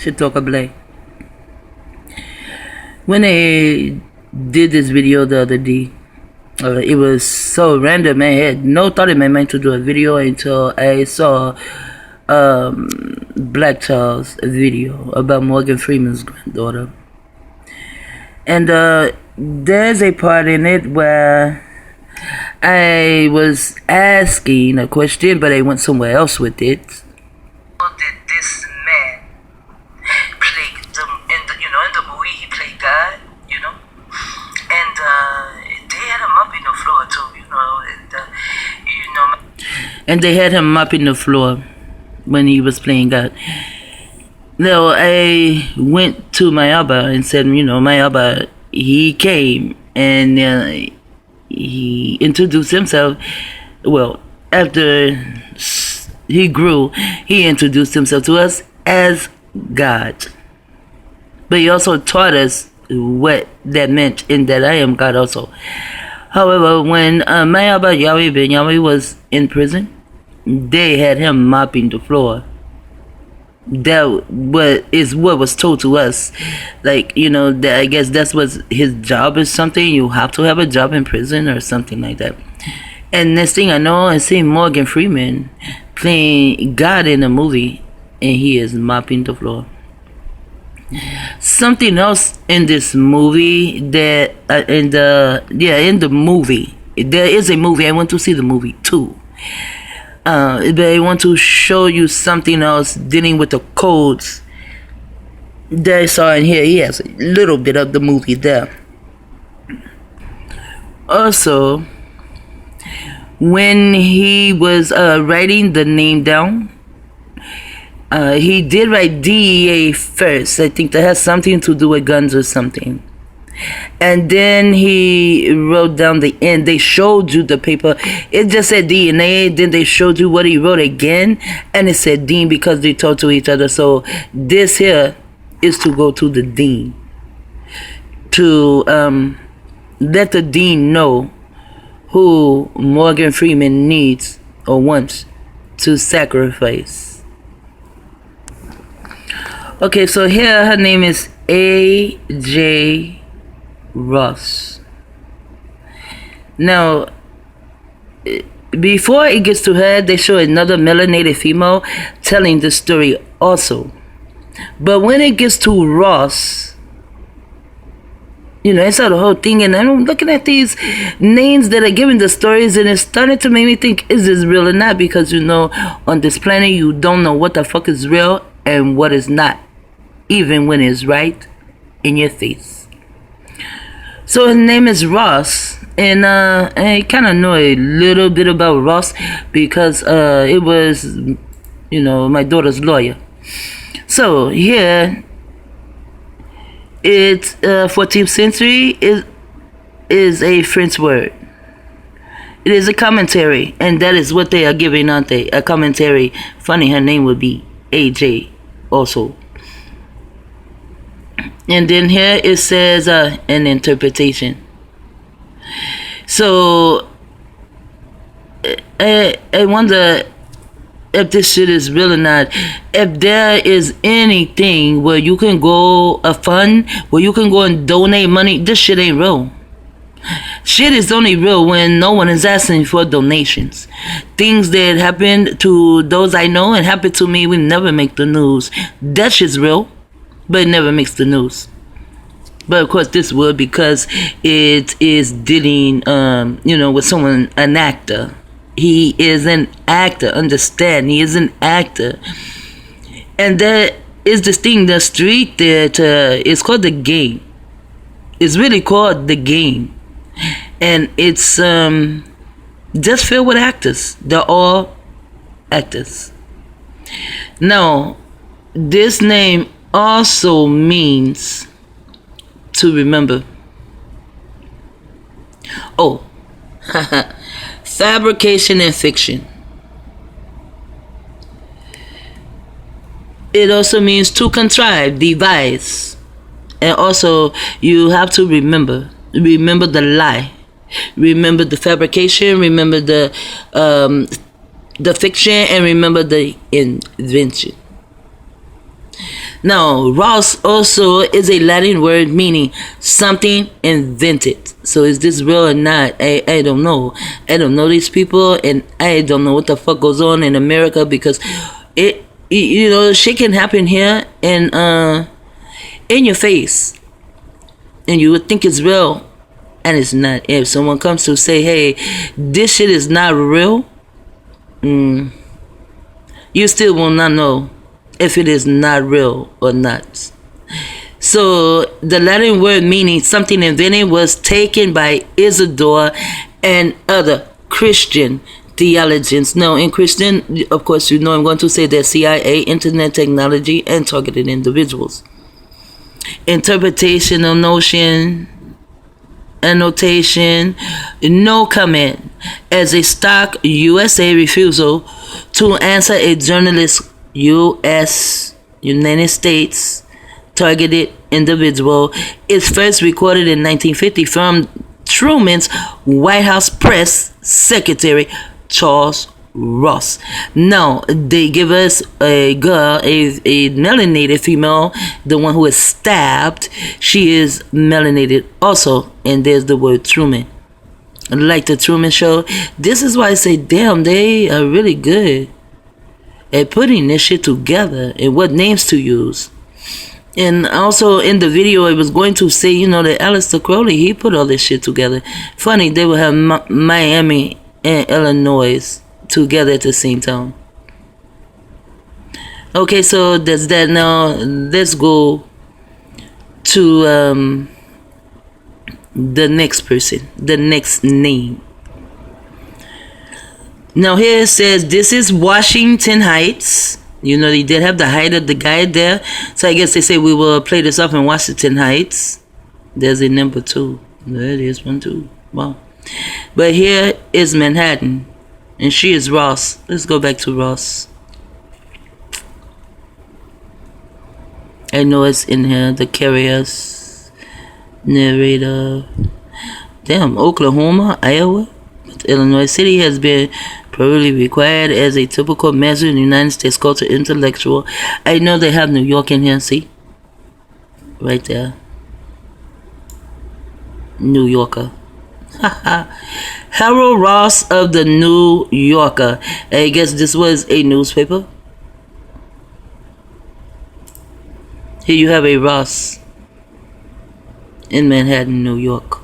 Shit talker Blay. When I did this video the other day, it was so random. I had no thought in my mind to do a video until I saw Black Child's video about Morgan Freeman's granddaughter. And there's a part in it where I was asking a question, but I went somewhere else with it. Did this man play in the movie he played God, and they had him up in the floor too, and they had him mopping the floor when he was playing God. Now I went to my Abba and said, my Abba, he came and he introduced himself. Well, after he grew, he introduced himself to us as God. But he also taught us what that meant, in that I am God also. However, when my Abba Yahweh Ben Yahweh was in prison, they had him mopping the floor. That is what was told to us. That I guess that's what his job is, something. You have to have a job in prison or something like that. And next thing I know, I see Morgan Freeman playing God in a movie, and he is mopping the floor. Something else in this movie that in the movie, there is a movie. I went to see the movie too. But I want to show you something else dealing with the codes that I saw in here. He has a little bit of the movie there. Also, when he was writing the name down, he did write DEA first. I think that has something to do with guns or something. And then he wrote down the end. They showed you the paper. It just said DNA. Then they showed you what he wrote again, and it said Dean, because they talked to each other. So this here is to go to the Dean, to let the Dean know who Morgan Freeman needs or wants to sacrifice. Okay, so here her name is A.J. Ross. Now, before it gets to her, they show another melanated female telling the story also. But when it gets to Ross, I saw the whole thing, and I'm looking at these names that are giving the stories, and it started to make me think, is this real or not? Because on this planet, you don't know what the fuck is real and what is not, even when it's right in your face. So his name is Ross, and I kind of know a little bit about Ross because it was, my daughter's lawyer. So here, it's 14th century is a French word. It is a commentary, and that is what they are giving, aren't they? A commentary. Funny, her name would be AJ also. And then here it says an interpretation. So I wonder if this shit is real or not. If there is anything where you can go, a fund where you can go and donate money, this shit ain't real. Shit is only real when no one is asking for donations. Things that happened to those I know and happened to me will never make the news. That shit's real, but it never makes the news. But of course this would, because it is dealing with someone, an actor. He is an actor, understand, he is an actor. And that is this thing, the street that is called The Game. It's really called The Game. And it's just filled with actors. They're all actors. Now, this name also means to remember. Oh, fabrication and fiction. It also means to contrive, devise. And also, you have to remember the lie, remember the fabrication, remember the fiction, and remember the invention. Now, Ross also is a Latin word meaning something invented. So is this real or not? I don't know. I don't know these people, and I don't know what the fuck goes on in America, because it you know, shit can happen here and in your face, and you would think it's real, and it's not. If someone comes to say, hey, this shit is not real, you still will not know if it is not real or not. So the Latin word meaning something invented was taken by Isidore and other Christian theologians. Now, in Christian, of course, you know I'm going to say that CIA, internet technology, and targeted individuals. Interpretation of notion, annotation, no comment, as a stock USA refusal to answer a journalist United States targeted individual is first recorded in 1950 from Truman's White House press secretary Charles Ross. Now they give us a girl, a melanated female, the one who is stabbed. She is melanated also, and there's the word Truman. Like the Truman Show. This is why I say, damn, they are really good at putting this shit together and what names to use. And also in the video, it was going to say, you know, that Aleister Crowley, he put all this shit together. Funny, they would have Miami and Illinois together at the same time. Okay, so that's that. Now let's go to the next person, the next name. Now here it says this is Washington Heights. You know, they did have the height of the guy there. So I guess they say we will play this off in Washington Heights. There's a number 2. There it is, 1, 2. Wow. But here is Manhattan. And she is Ross. Let's go back to Ross. I know it's in here. The carriers. Narrator. Damn, Oklahoma, Iowa. Illinois City has been probably required as a typical measure in the United States culture intellectual. I know they have New York in here, see? Right there. New Yorker. Harold Ross of the New Yorker. I guess this was a newspaper. Here you have a Ross in Manhattan, New York.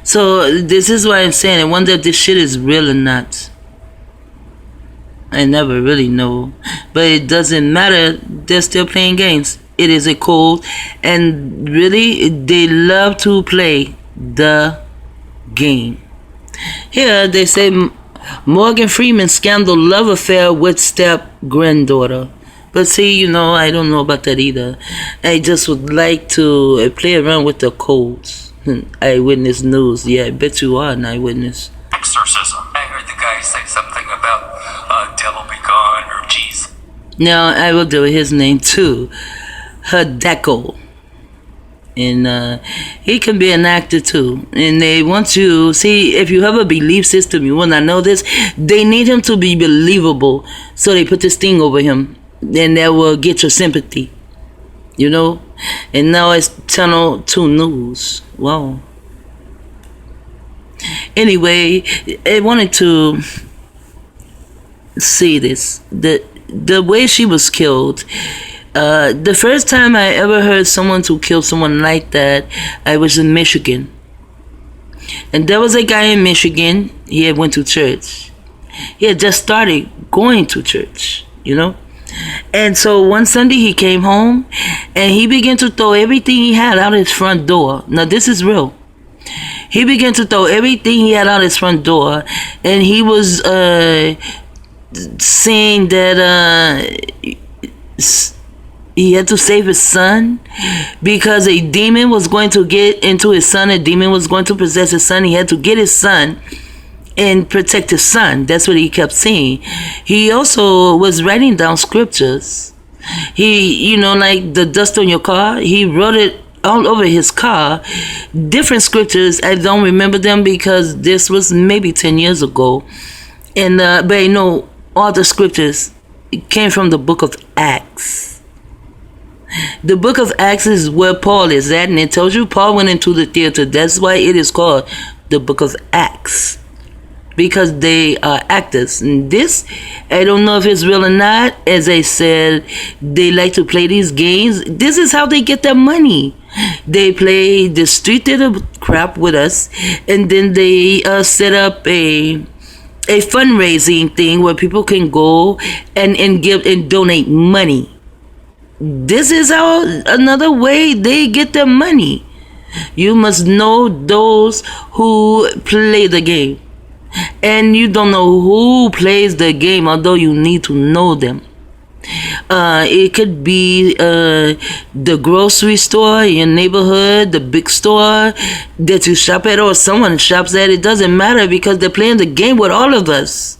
So this is why I'm saying I wonder if this shit is real or not. I never really know. But it doesn't matter. They're still playing games. It is a code. And really, they love to play the game. Here they say Morgan Freeman scandal love affair with step granddaughter. But see, you know, I don't know about that either. I just would like to play around with the codes. Eyewitness news. Yeah, I bet you are an eyewitness. Exorcism. I heard the guy say something about devil be gone or Jesus. Now I will do his name too. Hideko. And he can be an actor too. And they want to see if you have a belief system, you will not know this. They need him to be believable. So they put this thing over him. And that will get your sympathy. You know? And now it's Channel 2 News. Wow. Anyway, I wanted to see this. The way she was killed. The first time I ever heard someone to kill someone like that, I was in Michigan. And there was a guy in Michigan. He had went to church. He had just started going to church, you know. And so one Sunday he came home and he began to throw everything he had out his front door. Now this is real. He began to throw everything he had out his front door, and he was saying that he had to save his son because a demon was going to get into his son. A demon was going to possess his son. He had to get his son and protect his son. That's what he kept saying. He also was writing down scriptures. He, you know, like the dust on your car, he wrote it all over his car. Different scriptures. I don't remember them because this was maybe 10 years ago. And but I know all the scriptures came from the book of Acts. The book of Acts is where Paul is at, and it tells you Paul went into the theater. That's why it is called the book of Acts, because they are actors. And this, I don't know if it's real or not. As I said, they like to play these games. This is how they get their money. They play the street theater crap with us, and then they set up a fundraising thing where people can go and give and donate money. This is how another way they get their money. You must know those who play the game. And you don't know who plays the game, although you need to know them. It could be the grocery store in your neighborhood, the big store that you shop at, or someone shops at. It doesn't matter, because they're playing the game with all of us.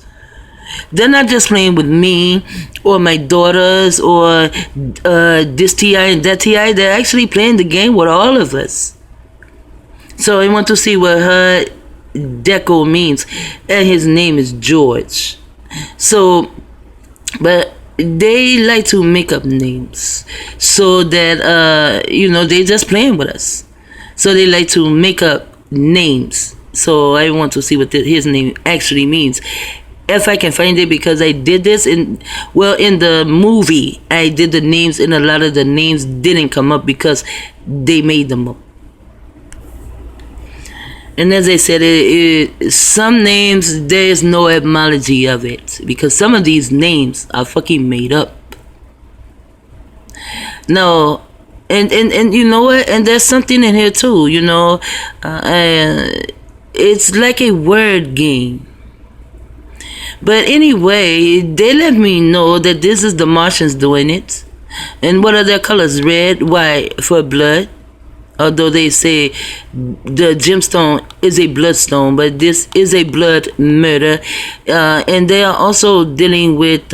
They're not just playing with me or my daughters or this TI and that TI. They're actually playing the game with all of us. So I want to see what her deco means, and his name is George. So, but they like to make up names so that they just playing with us. So they like to make up names. So I want to see what his name actually means, if I can find it, because I did this in the movie. I did the names, and a lot of the names didn't come up because they made them up. And as I said, some names, there is no etymology of it, because some of these names are fucking made up. No, and you know what? And there's something in here too, it's like a word game. But anyway, they let me know that this is the Martians doing it. And what are their colors? Red, white, for blood. Although they say the gemstone is a bloodstone, but this is a blood murder. And they are also dealing with,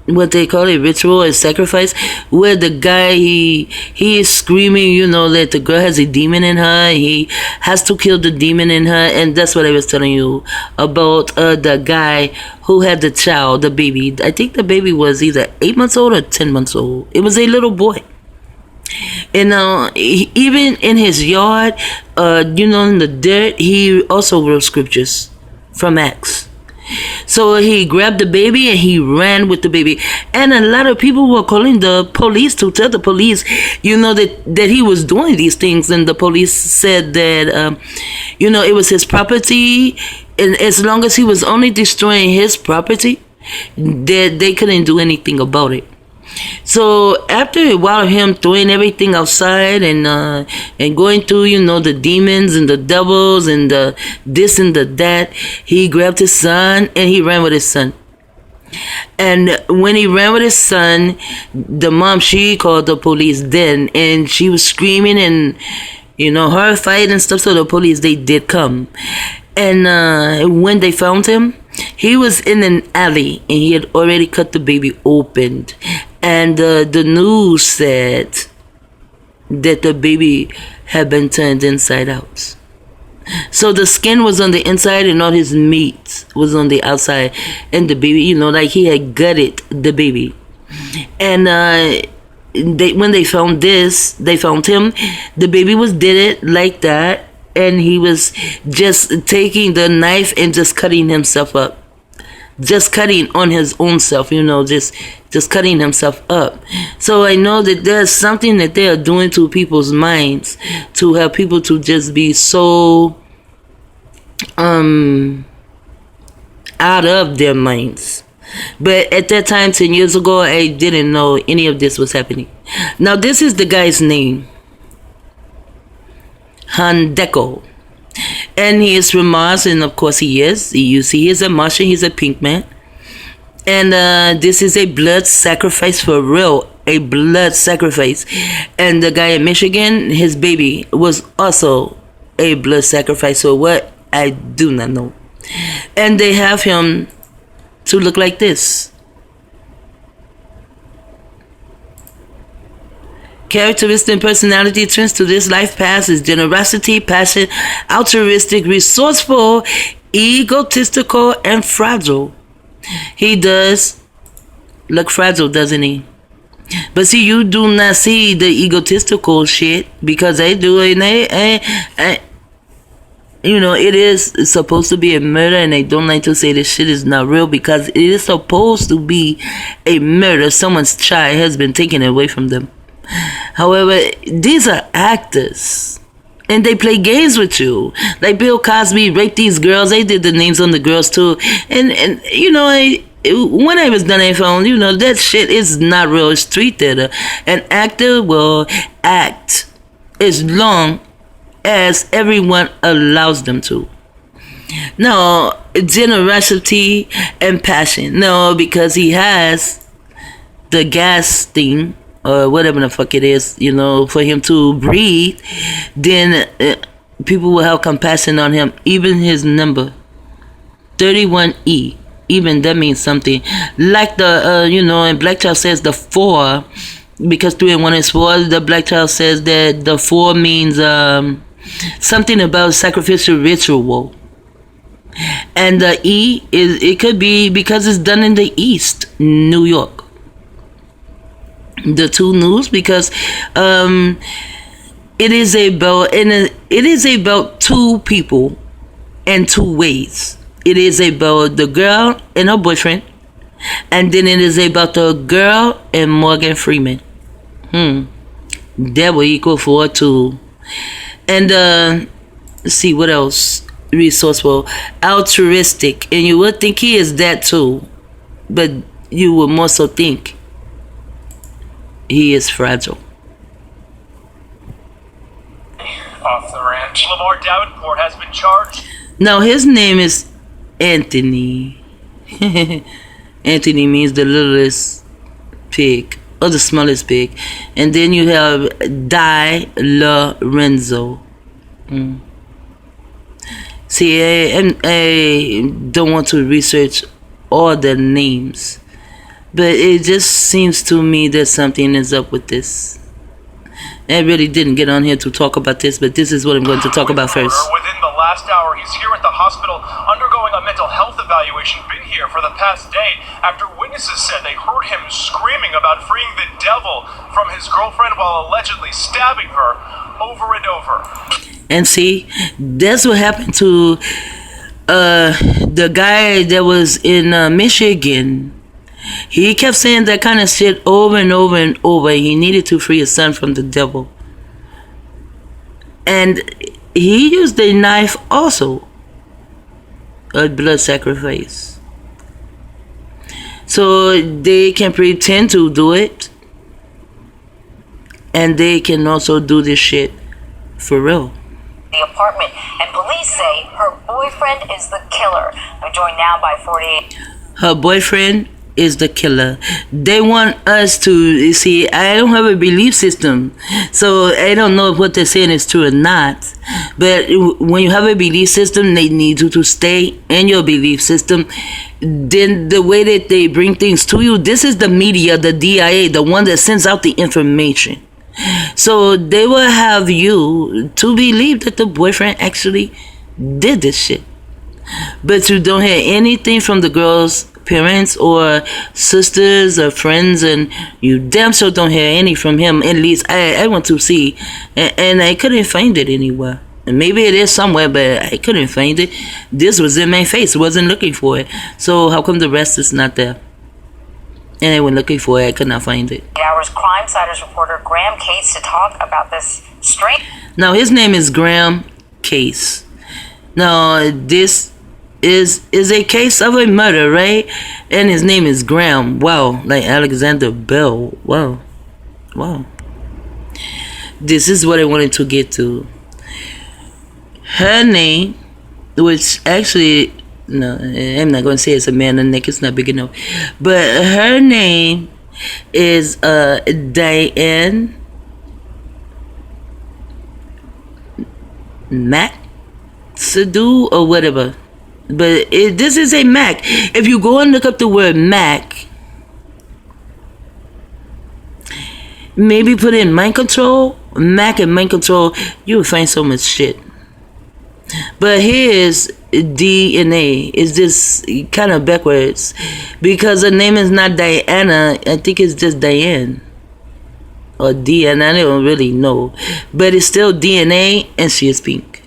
what they call a ritual, a sacrifice, where the guy he is screaming, that the girl has a demon in her. He has to kill the demon in her. And that's what I was telling you about the guy who had the child, the baby. I think the baby was either 8 months old or 10 months old. It was a little boy. And even in his yard, in the dirt, he also wrote scriptures from Acts. So he grabbed the baby and he ran with the baby. And a lot of people were calling the police to tell the police, that he was doing these things. And the police said that, it was his property. And as long as he was only destroying his property, they couldn't do anything about it. So after a while of him throwing everything outside and going through, the demons and the devils and the this and the that, he grabbed his son and he ran with his son. And when he ran with his son, the mom, she called the police then, and she was screaming and, horrified and stuff. So the police, they did come. And when they found him, he was in an alley and he had already cut the baby open. And the news said that the baby had been turned inside out. So the skin was on the inside and all his meat was on the outside. And the baby, like he had gutted the baby. And when they found this, they found him. The baby was dead like that. And he was just taking the knife and just cutting himself up. Just cutting on his own self, just cutting himself up. So I know that there's something that they are doing to people's minds to have people to just be so out of their minds. But at that time, 10 years ago, I didn't know any of this was happening. Now, this is the guy's name. Handeko. And he is from Mars, and of course he is. You see, he's a Martian, he's a pink man. And this is a blood sacrifice for real. A blood sacrifice. And the guy in Michigan, his baby was also a blood sacrifice. So what? I do not know. And they have him to look like this. Characteristic and personality traits to this life path is generosity, passion, altruistic, resourceful, egotistical, and fragile. He does look fragile, doesn't he? But see, you do not see the egotistical shit because they do it. And it is supposed to be a murder, and they don't like to say this shit is not real because it is supposed to be a murder. Someone's child has been taken away from them. However, these are actors. And they play games with you. Like Bill Cosby raped these girls. They did the names on the girls too. And when I was done, I found, that shit is not real. It's street theater. An actor will act as long as everyone allows them to. No, generosity and passion. No, because he has the gas thing or whatever the fuck it is, for him to breathe, then people will have compassion on him. Even his number, 31E, even that means something. Like the, and Black Child says the 4, because 3 and 1 is 4, the Black Child says that the 4 means something about sacrificial ritual. And the E, it could be because it's done in the East, New York. The 2 news because it is about 2 people and 2 ways. It is about the girl and her boyfriend, and then it is about the girl and Morgan Freeman. That will equal 4 2. And let's see what else. Resourceful, altruistic, and you would think he is that too, but you would more so think he is fragile. Off the ranch. Lamar Davenport has been charged. Now his name is Anthony. Anthony means the littlest pig or the smallest pig. And then you have Di Lorenzo. See, I don't want to research all the names, but it just seems to me that something is up with this. I really didn't get on here to talk about this, but this is what I'm going to talk about first. Within the last hour, he's here at the hospital undergoing a mental health evaluation. Been here for the past day after witnesses said they heard him screaming about freeing the devil from his girlfriend while allegedly stabbing her over and over. And see, that's what happened to the guy that was in Michigan. He kept saying that kind of shit over and over and over. He needed to free his son from the devil. And he used a knife also. A blood sacrifice. So they can pretend to do it. And they can also do this shit for real. The apartment, and police say her boyfriend is the killer. I'm joined now by 48. Her boyfriend is the killer. They want us to see. I don't have a belief system, so I don't know if what they're saying is true or not. But when you have a belief system, they need you to stay in your belief system. Then the way that they bring things to you, this is the media, the DIA, the one that sends out the information. So they will have you to believe that the boyfriend actually did this shit. But you don't hear anything from the girl's parents or sisters or friends, and you damn sure don't hear any from him. At least I want to see, and I couldn't find it anywhere. And maybe it is somewhere, but I couldn't find it. This was in my face. Wasn't looking for it. So how come the rest is not there? And I went looking for it. I could not find it. Hours Crime Siders reporter Graham Case to talk about this strange. Now his name is Graham Case. Now this is a case of a murder, right? And his name is Graham. Wow, like Alexander Bell. Wow. This is what I wanted to get to. Her name, which actually, no, I'm not going to say it's a man. The neck is not big enough. But her name is Diane Mac Sadu or whatever. But this is a Mac. If you go and look up the word Mac, maybe put in mind control, Mac and mind control, you will find so much shit. But here's DNA. It's just kind of backwards because her name is not Diana. I think it's just Diane or Diana. I don't really know, but it's still DNA, and she is pink.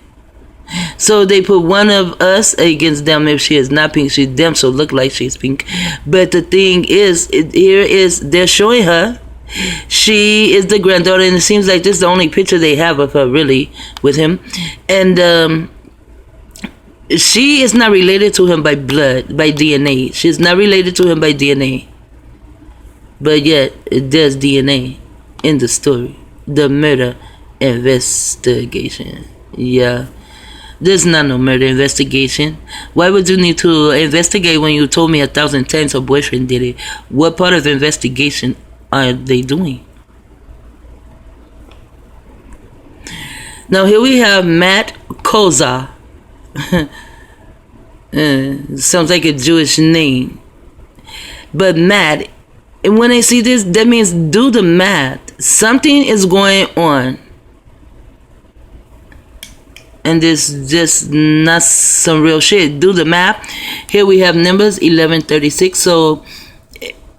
So they put one of us against them. If she is not pink, she damn so look like she's pink. But the thing is, they're showing her. She is the granddaughter, and it seems like this is the only picture they have of her really with him. And she is not related to him by blood, by DNA. She's not related to him by DNA. But yet, there's DNA in the story. The murder investigation. Yeah. There's not no murder investigation. Why would you need to investigate when you told me 1,000 times her boyfriend did it? What part of investigation are they doing? Now here we have Matt Koza. Sounds like a Jewish name. But Matt, and when I see this, that means do the math. Something is going on. And this just not some real shit. Do the math. Here we have numbers 1136. So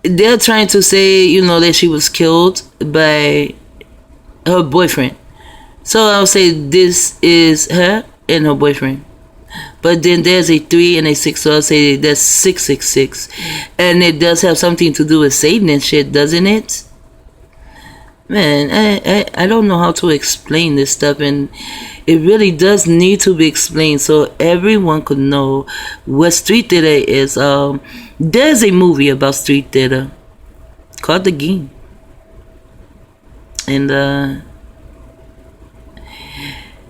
they're trying to say, that she was killed by her boyfriend. So I'll say this is her and her boyfriend. But then there's a 3 and a 6, so I'll say that's 666. And it does have something to do with Satan and shit, doesn't it? Man, I don't know how to explain this stuff, and it really does need to be explained so everyone could know what street theater is. There's a movie about street theater called The Game. And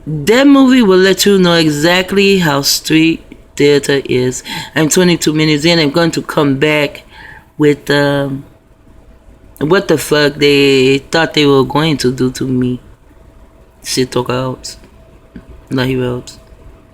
that movie will let you know exactly how street theater is. I'm 22 minutes in. I'm going to come back with what the fuck they thought they were going to do to me. Shit talk out. Like he wrote.